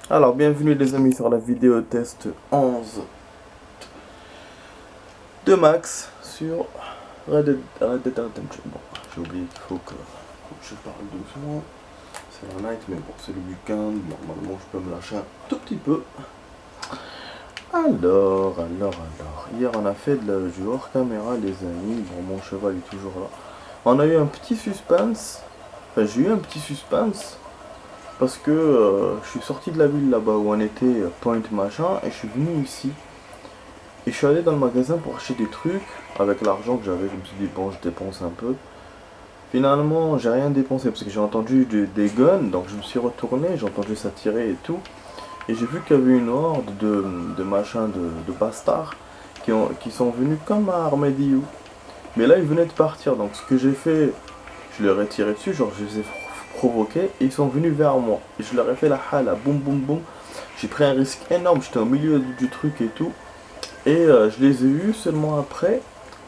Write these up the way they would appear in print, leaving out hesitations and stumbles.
Alors, bienvenue les amis sur la vidéo test 11 de Max sur Red Dead Redemption. Bon, j'ai oublié qu'il faut que je parle doucement. C'est la night, mais bon, c'est le week-end. Normalement, je peux me lâcher un tout petit peu. Alors. Hier, on a fait du hors caméra, les amis. Bon, mon cheval est toujours là. On a eu un petit suspense. Enfin, j'ai eu un petit suspense. Parce que je suis sorti de la ville là-bas où on était, Point machin, et je suis venu ici. Et je suis allé dans le magasin pour acheter des trucs avec l'argent que j'avais. Je me suis dit, bon, je dépense un peu. Finalement, j'ai rien dépensé parce que j'ai entendu des guns, donc je me suis retourné, j'ai entendu ça tirer et tout. Et j'ai vu qu'il y avait une horde de machins, de bastards qui sont venus comme à Armadillo. Mais là, ils venaient de partir, donc ce que j'ai fait, je leur ai tiré dessus, genre je les ai provoqués, et ils sont venus vers moi. Et je leur ai fait la hala, boum boum boum. J'ai pris un risque énorme, j'étais au milieu du truc et tout. Et je les ai eus seulement après,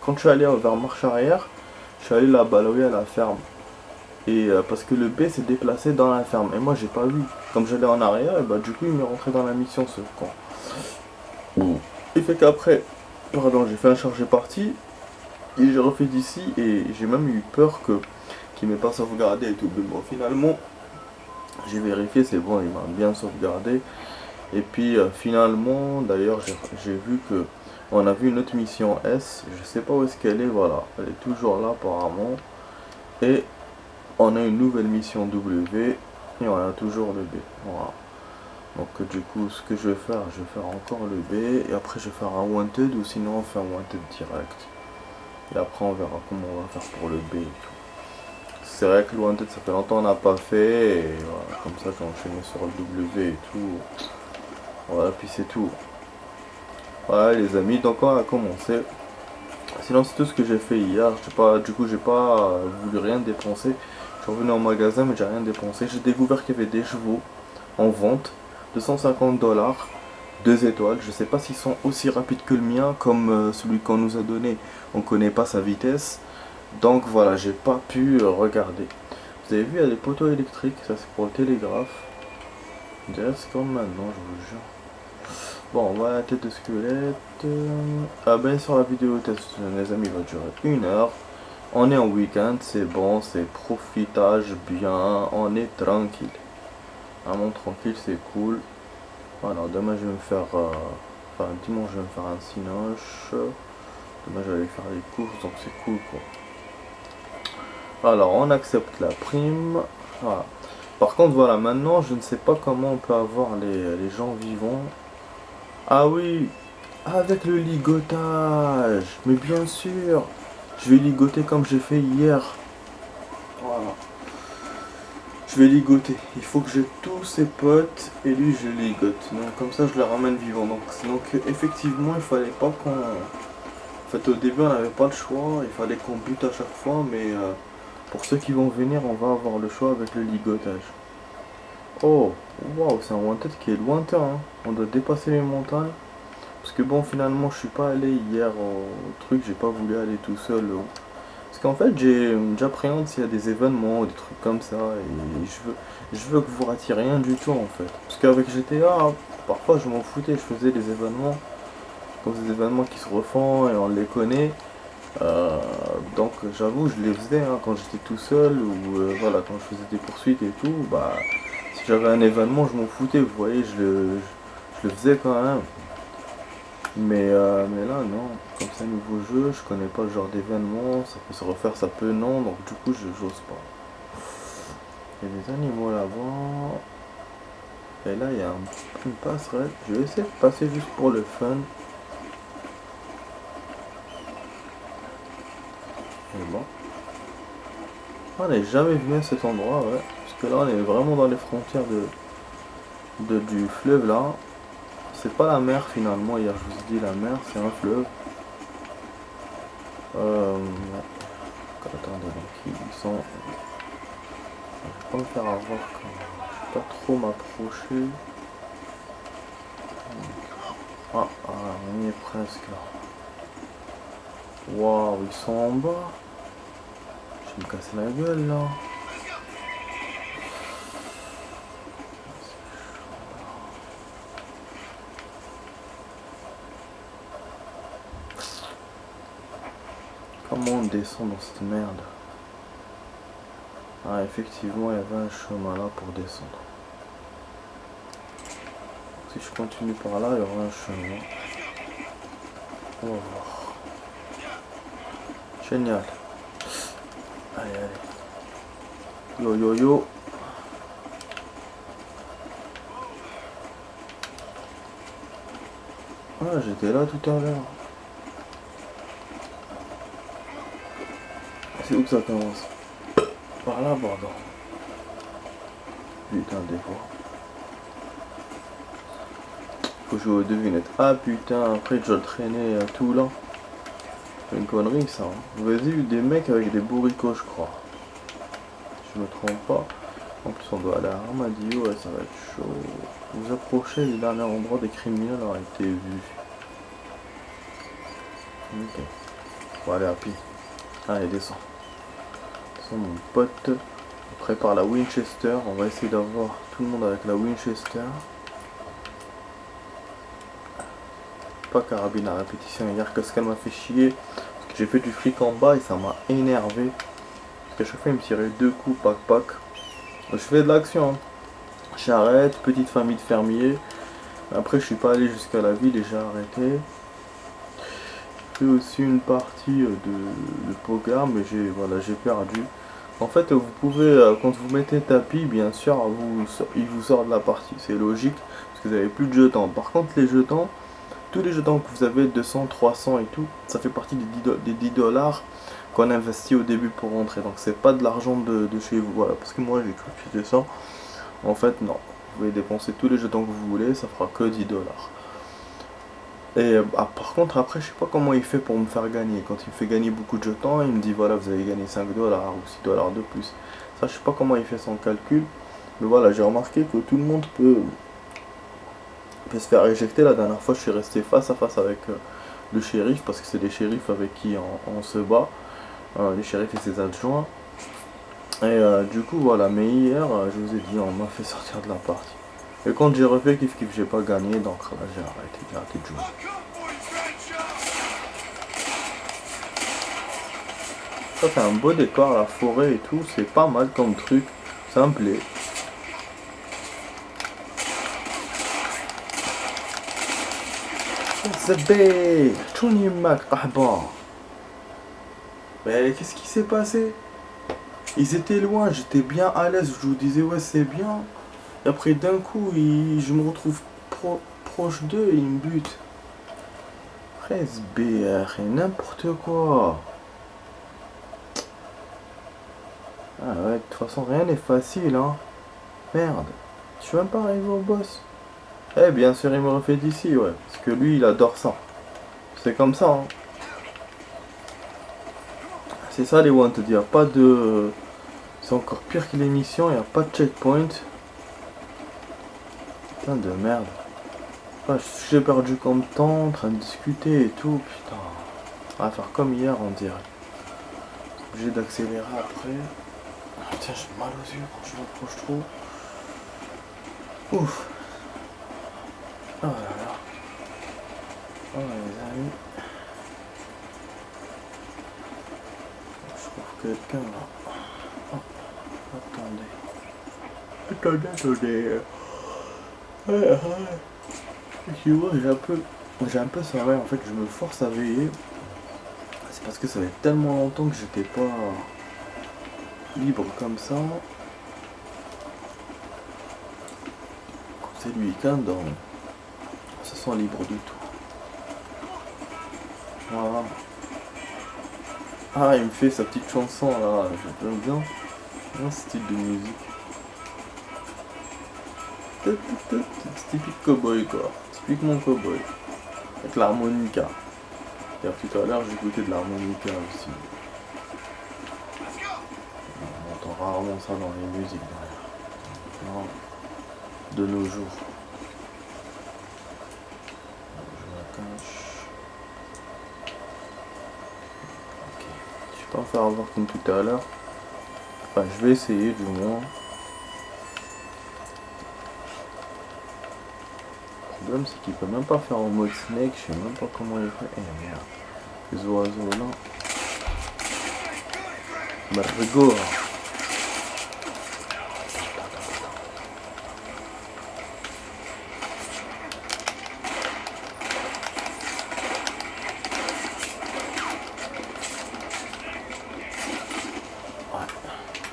quand je suis allé vers marche arrière, je suis allé la balayer à la ferme. Et parce que le B s'est déplacé dans la ferme. Et moi j'ai pas vu. Comme j'allais en arrière, et bah du coup il m'est rentré dans la mission ce con. Et fait qu'après, pardon, j'ai fait un chargé parti. Et j'ai refait d'ici et j'ai même eu peur qu'il m'ait pas sauvegardé et tout. Mais bon finalement, j'ai vérifié, c'est bon, il m'a bien sauvegardé. Et puis finalement, d'ailleurs, j'ai vu que on a vu une autre mission S. Je sais pas où est-ce qu'elle est, voilà. Elle est toujours là apparemment. Et on a une nouvelle mission W. Et on a toujours le B. Voilà. Donc du coup, ce que je vais faire encore le B. Et après, je vais faire un Wanted ou sinon on fait un Wanted direct. Et après, on verra comment on va faire pour le B et tout. C'est vrai que le Wanted, ça fait longtemps qu'on n'a pas fait. Et voilà, comme ça, j'ai enchaîné sur le W et tout. Voilà, puis c'est tout. Voilà les amis, donc on va commencer. Sinon c'est tout ce que j'ai fait hier. Du coup j'ai pas voulu rien dépenser. Je suis revenu en magasin mais j'ai rien dépensé. J'ai découvert qu'il y avait des chevaux en vente. 250 $, 2 étoiles. Je sais pas s'ils sont aussi rapides que le mien, comme celui qu'on nous a donné. On connaît pas sa vitesse. Donc voilà, j'ai pas pu regarder. Vous avez vu, il y a des poteaux électriques, ça c'est pour le télégraphe. On dirait c'est comme maintenant, je vous jure. Bon, on va à la tête de squelette. Ah ben sur la vidéo test, les amis, va durer 1 heure. On est en week-end, c'est bon, c'est profitage bien, on est tranquille. Vraiment tranquille, c'est cool. Alors demain je vais me faire... enfin dimanche je vais me faire un cinoche. Demain je vais aller faire les courses, donc c'est cool quoi. Alors on accepte la prime. Voilà. Par contre voilà, maintenant je ne sais pas comment on peut avoir les gens vivants. Ah oui, avec le ligotage. Mais bien sûr, je vais ligoter comme j'ai fait hier. Voilà. Je vais ligoter. Il faut que j'ai tous ses potes et lui je ligote. Donc comme ça je le ramène vivant. Donc effectivement il fallait pas qu'on... En fait au début on n'avait pas le choix. Il fallait qu'on bute à chaque fois. Mais pour ceux qui vont venir on va avoir le choix avec le ligotage. Oh, waouh, c'est un one-tête qui est lointain. Hein. On doit dépasser les montagnes. Parce que bon, finalement, je suis pas allé hier au truc, j'ai pas voulu aller tout seul. Parce qu'en fait, j'appréhende s'il y a des événements ou des trucs comme ça. Et je veux que vous ratiez rien du tout en fait. Parce qu'avec GTA, parfois je m'en foutais, je faisais des événements, comme des événements qui se refont et on les connaît. Euh, donc j'avoue, je les faisais hein, quand j'étais tout seul ou voilà, quand je faisais des poursuites et tout. Bah, si j'avais un événement, je m'en foutais, vous voyez, je le faisais quand même. Mais là, non. Comme c'est un nouveau jeu, je connais pas le genre d'événement. Ça peut se refaire, ça peut non. Donc, du coup, je j'ose pas. Il y a des animaux là-bas. Et là, il y a une passerelle. Je vais essayer de passer juste pour le fun. Et bon. On n'est jamais venu à cet endroit, ouais. Parce que là, on est vraiment dans les frontières du fleuve là. C'est pas la mer finalement. Hier, je vous ai dit la mer, c'est un fleuve. Ouais. Attendez, donc ils sont. Je vais pas me faire avoir quand je vais pas trop m'approcher. On y est presque là. Waouh, ils sont en bas. Je vais me casser la gueule là. Comment on descend dans cette merde? Ah, effectivement, il y avait un chemin là pour descendre. Si je continue par là, il y aura un chemin. On va voir. Génial. Allez, allez. Yo, yo, yo. Ah, j'étais là tout à l'heure. C'est où que ça commence? Par là, bordel. Putain, des fois. Faut jouer aux devinettes. Ah putain, après je dois le traîner tout là. C'est une connerie ça. Hein. Vous avez vu des mecs avec des bourricots, je crois. Si je me trompe pas. En plus, on doit aller à Armadillo, ouais, ça va être chaud. Vous approchez les derniers endroits des criminels auraient été vus. Ok. Bon, allez, Happy. Allez, descends. Descends, mon pote. On prépare la Winchester. On va essayer d'avoir tout le monde avec la Winchester. Pas carabine à répétition hier, qu'est-ce qu'elle m'a fait chier. Parce que j'ai fait du fric en bas et ça m'a énervé. Parce qu'à chaque fois, il me tirait 2 coups, pac pac. Je fais de l'action. Hein. J'arrête, petite famille de fermiers. Après, je suis pas allé jusqu'à la ville et j'ai arrêté. J'ai fait aussi une partie de poker, mais j'ai perdu. En fait, vous pouvez, quand vous mettez tapis, bien sûr, il vous sort de la partie. C'est logique, parce que vous n'avez plus de jetons. Par contre, les jetons, tous les jetons que vous avez, 200, 300 et tout, ça fait partie des 10 dollars qu'on investit au début pour rentrer. Donc c'est pas de l'argent de chez vous. Voilà, parce que moi j'ai cru que c'était ça. En fait, non. Vous pouvez dépenser tous les jetons que vous voulez, ça fera que 10 dollars. Et par contre, après, je sais pas comment il fait pour me faire gagner. Quand il me fait gagner beaucoup de jetons, il me dit voilà, vous avez gagné 5 dollars ou 6 dollars de plus. Ça, je sais pas comment il fait son calcul. Mais voilà, j'ai remarqué que tout le monde peut se faire éjecter. La dernière fois, je suis resté face à face avec le shérif, parce que c'est les shérifs avec qui on se bat. Les shérifs et ses adjoints. Et du coup, voilà. Mais hier, je vous ai dit, on m'a fait sortir de la partie. Et quand j'ai refait kiff kiff, j'ai pas gagné, donc là j'ai arrêté de jouer. Ça fait un beau décor, la forêt et tout, c'est pas mal comme truc, ça me plaît. Zébé, Tony Mac, mais qu'est-ce qui s'est passé? Ils étaient loin, j'étais bien à l'aise, je vous disais ouais c'est bien. Et après d'un coup, je me retrouve proche d'eux et ils me butent. Presse BR et n'importe quoi. Ah ouais, de toute façon rien n'est facile hein. Merde, je suis même pas arrivé au boss. Eh bien sûr il me refait d'ici ouais, parce que lui il adore ça. C'est comme ça hein. C'est ça les wanted, il n'y a pas de... C'est encore pire que l'émission, il n'y a pas de checkpoint. Putain de merde. Ah, j'ai perdu comme temps en train de discuter et tout, putain. On va faire comme hier on dirait. Obligé d'accélérer après. Ah, putain j'ai mal aux yeux quand je m'approche trop. Ouf. Oh là là. Oh les amis. Je trouve quelqu'un là. Oh, attendez. Attendez. Tu vois, j'ai un peu sommeil en fait, je me force à veiller. C'est parce que ça fait tellement longtemps que j'étais pas libre comme ça. Quand c'est le week-end, on se sent libre du tout. Voilà. Ah, il me fait sa petite chanson là, j'aime bien. Un style de musique. C'est typique cowboy quoi. Typiquement cowboy. Avec l'harmonica. D'ailleurs tout à l'heure j'ai écouté de l'harmonica aussi. On entend rarement ça dans les musiques d'ailleurs. Non. De nos jours. Je la cache. Ok. Je vais pas me faire avoir comme tout à l'heure. Enfin je vais essayer du moins. Le problème c'est qu'il peut même pas faire en mode snake, je sais même pas comment il fait. Eh merde, les oiseaux là. Margot.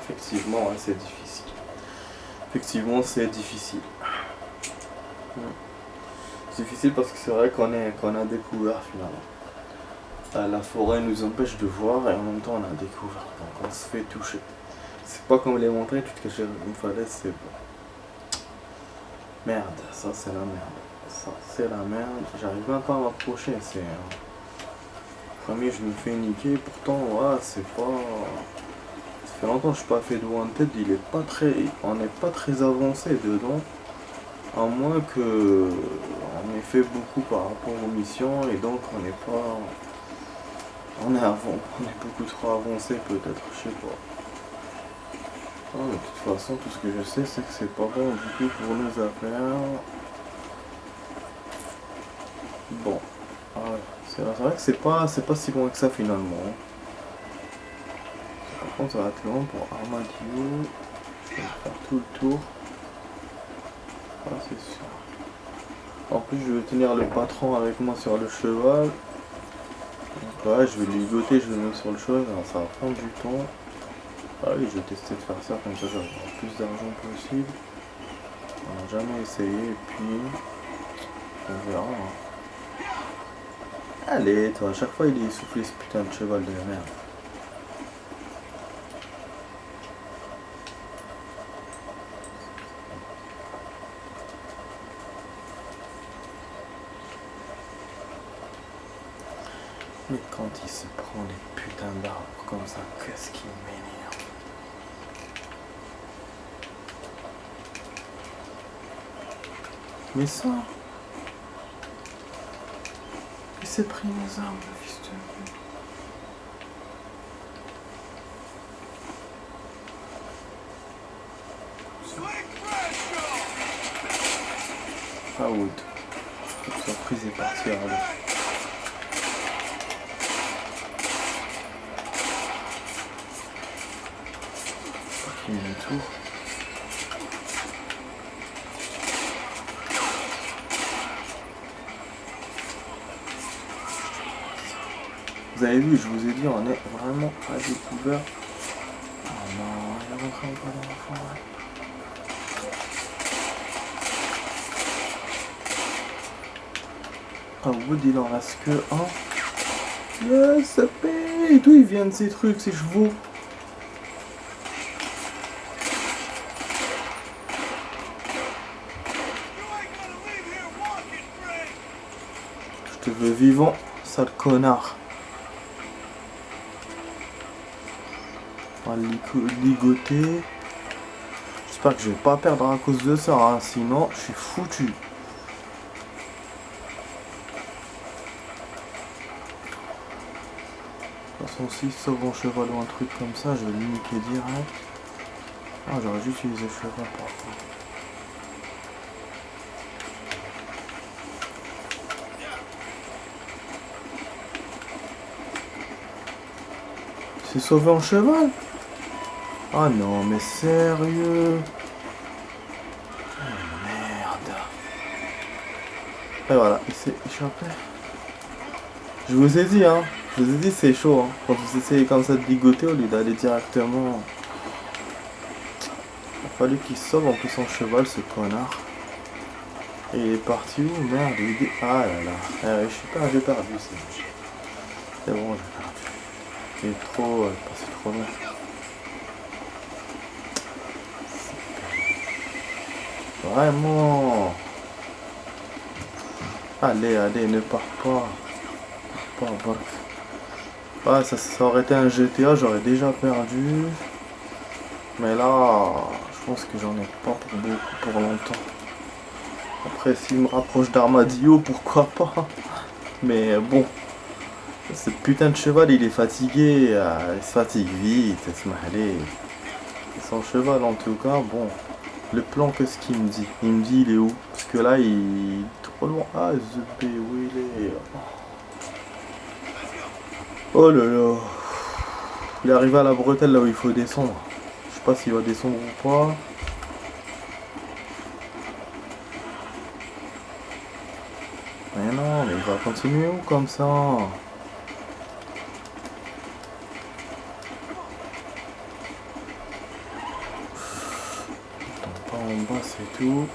Effectivement, hein, c'est difficile. Effectivement, c'est difficile. C'est difficile parce que c'est vrai qu'on a découvert finalement. La forêt nous empêche de voir et en même temps on a découvert. Donc on se fait toucher. C'est pas comme les montagnes, tu te caches une falaise, c'est bon. Merde, ça c'est la merde. Ça c'est la merde. J'arrive même pas à m'approcher. C'est. Premier, je me fais niquer. Pourtant, ouais, c'est pas. Ça fait longtemps que je n'ai pas fait de Wanted. Il est pas très. On n'est pas très avancé dedans. À moins que. On ait fait beaucoup par rapport aux missions et donc on n'est pas. On est beaucoup trop avancé peut-être, je sais pas. Ah, mais de toute façon, tout ce que je sais, c'est que c'est pas bon du tout pour nos affaires. Bon. Ah ouais. C'est vrai que c'est pas si loin que ça finalement. Par contre, ça va être long pour Armadillo. Je vais faire tout le tour. Ah, c'est sûr. En plus, je vais tenir le patron avec moi sur le cheval. Donc, ouais, je vais ligoter, je vais le mettre sur le cheval. Alors, ça va prendre du temps. Ah oui, je vais tester de faire ça, comme ça j'aurai le plus d'argent possible. On n'a jamais essayé, et puis on verra. Hein. Allez, toi, à chaque fois il est essoufflé ce putain de cheval de merde. Mais quand il se prend les putains d'arbres comme ça, qu'est-ce qui m'énerve. Mais ça, il s'est pris mes armes, le fils de... Ah Wood. Toute surprise est partie à aller. Il y a un tour. Vous avez vu, je vous ai dit, on est vraiment à découvert. Oh non, il est rentré encore dans la forêt. Ah, Wood, il en reste que un. Yes, ça paye. D'où ils viennent ces trucs, ces chevaux? Je te veux vivant, sale connard. On va ligoter. J'espère que je vais pas perdre à cause de ça, hein. Sinon je suis foutu. De toute façon, si sauve mon cheval ou un truc comme ça, je vais le niquer direct. Ah, j'aurais juste utilisé le cheval par contre. C'est sauvé en cheval? Ah non, mais sérieux? Oh, merde. Et voilà, il s'est échappé. Je vous ai dit, hein. Je vous ai dit, c'est chaud, hein. Quand vous essayez comme ça de ligoter au lieu d'aller directement. Il a fallu qu'il sauve en plus son cheval, ce connard. Et il est parti où? Merde, il est... Ah là là. Je suis pas, j'ai perdu, c'est bon, j'ai perdu. Il est trop... passé trop loin. Vraiment. Allez, allez, ne pars pas. Ah, ça aurait été un GTA, j'aurais déjà perdu. Mais là, je pense que j'en ai pas pour beaucoup, pour longtemps. Après, s'il me rapproche d'Armadillo, pourquoi pas. Mais bon, ce putain de cheval, il est fatigué. Il se fatigue vite, allez. Et son cheval, en tout cas, bon. Le plan, qu'est-ce qu'il me dit? Il me dit, il est où? Parce que là, il est trop loin. Ah, The B, où il est? Oh là là. Il est arrivé à la bretelle là où il faut descendre. Je sais pas s'il va descendre ou pas. Mais non, mais il va continuer où comme ça? Attends, pas en bas, c'est tout.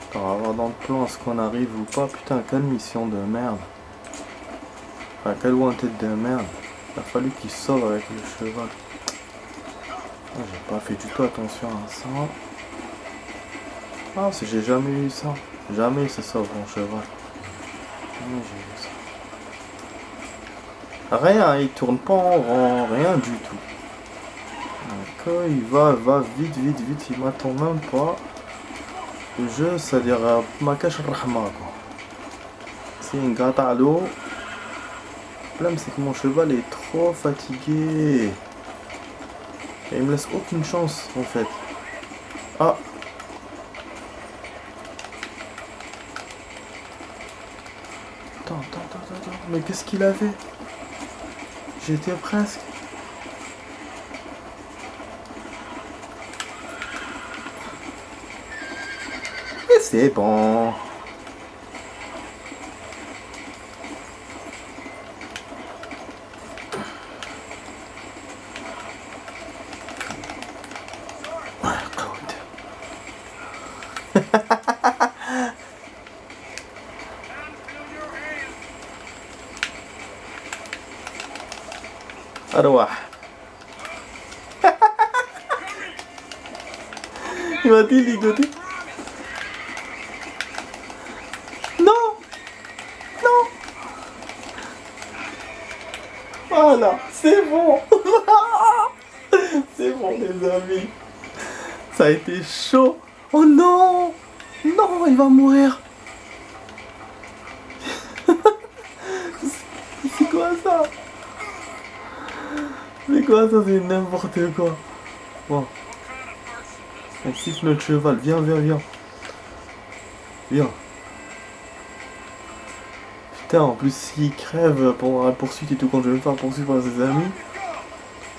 Attends, on va voir dans le plan est-ce qu'on arrive ou pas. Putain, quelle mission de merde. Enfin, quelle wanted de merde. Il a fallu qu'il sauve avec le cheval. Ah, j'ai pas fait du tout attention à ça. Ah, j'ai jamais eu ça. Jamais il se sauve mon cheval. Jamais j'ai eu ça. Rien, il tourne pas en rond, rien du tout. D'accord, il va vite, il m'attend même pas. Le jeu, c'est-à-dire ma cache rahma quoi. C'est une gâte à l'eau. Le problème c'est que mon cheval est trop fatigué. Et il me laisse aucune chance en fait. Ah. Attends. Mais qu'est-ce qu'il avait? J'étais presque. Et c'est bon. أرواح. Il m'a dit ligoter. Non. Voilà, c'est bon. C'est bon les amis. Ça a été chaud. Oh non. Non, il va mourir. C'est quoi ça? C'est quoi ça? C'est n'importe quoi. Bon. On siffle notre cheval. Viens. Putain, en plus, s'il crève pendant la poursuite et tout, quand je vais me faire poursuivre par ses amis,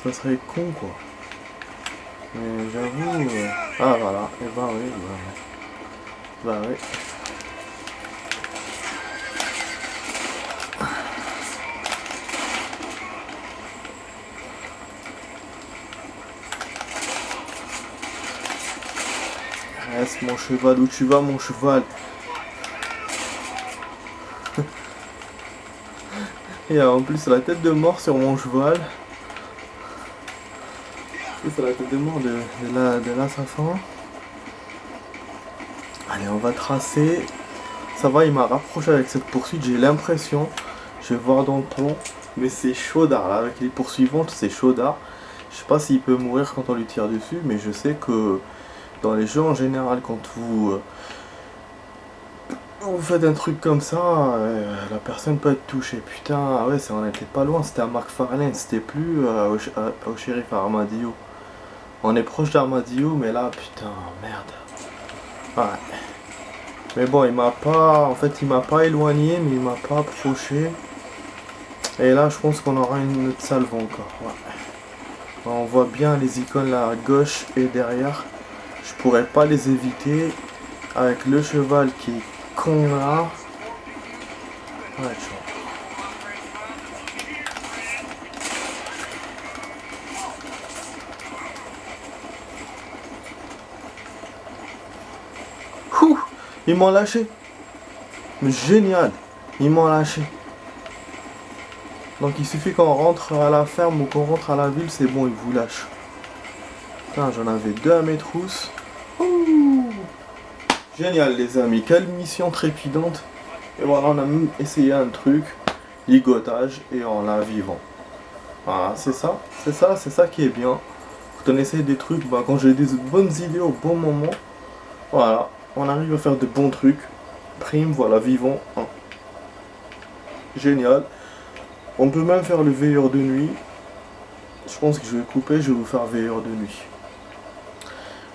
ça serait con quoi. Mais j'avoue. Ah voilà. Et bah oui. Bah oui. Reste mon cheval, où tu vas mon cheval? Et en plus la tête de mort sur mon cheval. C'est la tête de mort de l'assassin. Allez, on va tracer. Ça va, il m'a rapproché avec cette poursuite, j'ai l'impression. Je vais voir dans le plan. Mais c'est chaudard là, avec les poursuivantes, c'est chaudard. Je sais pas s'il peut mourir quand on lui tire dessus, mais je sais que dans les jeux en général, quand vous faites un truc comme ça, la personne peut être touchée. Putain, ouais, on était pas loin, c'était à McFarlane, c'était plus au shérif Armadillo. On est proche d'Armadillo, mais là, putain, merde. Ouais. Mais bon, il m'a pas éloigné, mais il m'a pas approché. Et là, je pense qu'on aura une autre salve encore. Ouais. On voit bien les icônes là à gauche et derrière. Je pourrais pas les éviter avec le cheval qui est con là. Ouais, ouh, ils m'ont lâché. Mais génial, ils m'ont lâché. Donc il suffit qu'on rentre à la ferme ou qu'on rentre à la ville, c'est bon, ils vous lâchent. Putain, j'en avais deux à mes trousses. Ouh. Génial les amis, quelle mission trépidante. Et voilà, on a même essayé un truc, ligotage, et en la vivant. Voilà, c'est ça qui est bien. Quand on essaye des trucs, bah, quand j'ai des bonnes idées au bon moment, voilà, on arrive à faire de bons trucs. Prime, voilà, vivant. Hein. Génial. On peut même faire le veilleur de nuit. Je pense que je vais couper, je vais vous faire veilleur de nuit.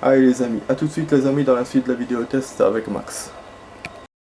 Allez les amis, à tout de suite les amis dans la suite de la vidéo test avec Max.